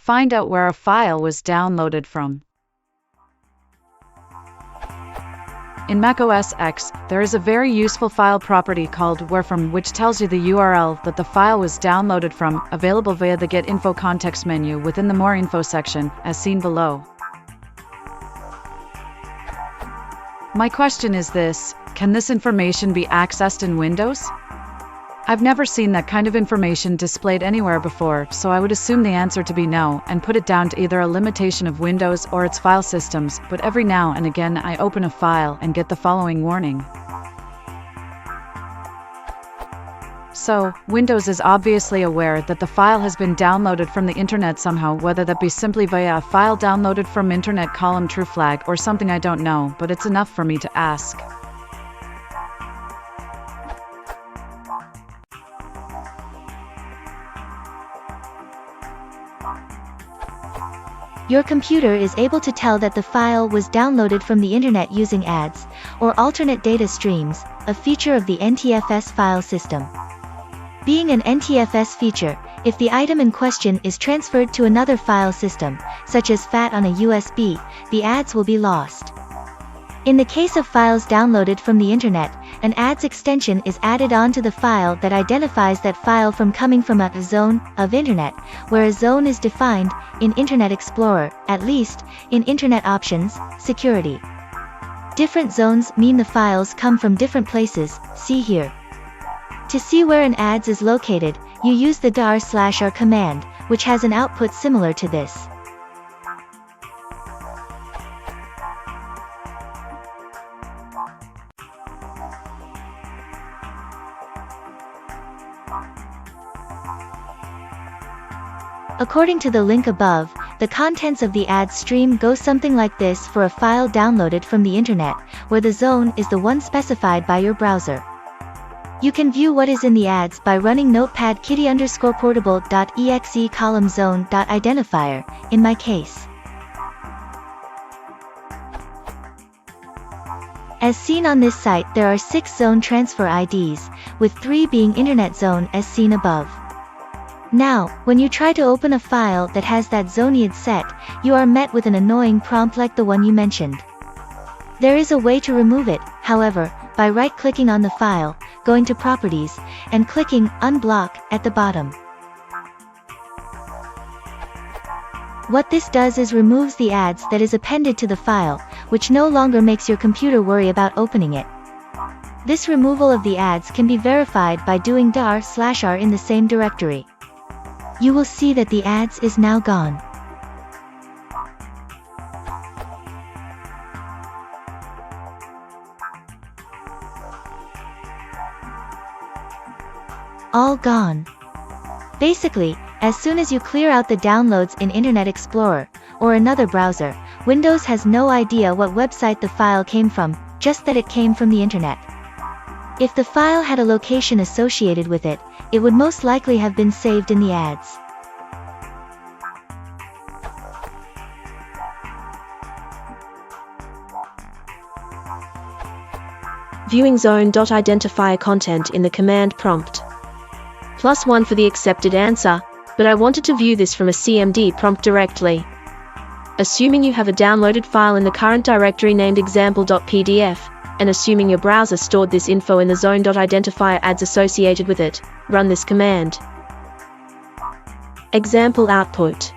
find out where a file was downloaded from. In macOS X, there is a very useful file property called wherefrom, which tells you the URL that the file was downloaded from, available via the Get Info context menu within the More Info section, as seen below. My question is this: can this information be accessed in Windows? I've never seen that kind of information displayed anywhere before, so I would assume the answer to be no, and put it down to either a limitation of Windows or its file systems, but every now and again I open a file and get the following warning. So, Windows is obviously aware that the file has been downloaded from the internet somehow, whether that be simply via a file downloaded from internet column true flag or something I don't know, but it's enough for me to ask. Your computer is able to tell that the file was downloaded from the internet using ads, or alternate data streams, a feature of the NTFS file system. Being an NTFS feature, if the item in question is transferred to another file system, such as FAT on a USB, the ads will be lost. In the case of files downloaded from the internet, an ads extension is added onto the file that identifies that file from coming from a zone of internet, where a zone is defined in Internet Explorer, at least in Internet Options, Security. Different zones mean the files come from different places, see here. To see where an ads is located, you use the $r command, which has an output similar to this. According to the link above, the contents of the ads stream go something like this for a file downloaded from the internet, where the zone is the one specified by your browser. You can view what is in the ads by running notepad kitty_portable.exe column zone.identifier, in my case. As seen on this site, there are 6 zone transfer IDs, with 3 being internet zone as seen above. Now, when you try to open a file that has that zone ID set, you are met with an annoying prompt like the one you mentioned. There is a way to remove it, however, by right-clicking on the file, going to Properties, and clicking Unblock at the bottom. What this does is removes the ads that is appended to the file, which no longer makes your computer worry about opening it. This removal of the ads can be verified by doing $r in the same directory. You will see that the ads is now gone. All gone. Basically, as soon as you clear out the downloads in Internet Explorer, or another browser, Windows has no idea what website the file came from, just that it came from the internet. If the file had a location associated with it, it would most likely have been saved in the ads. Viewing zone.identifier content in the command prompt. +1 for the accepted answer, but I wanted to view this from a CMD prompt directly. Assuming you have a downloaded file in the current directory named example.pdf, and assuming your browser stored this info in the zone.identifier ads associated with it, run this command. Example output.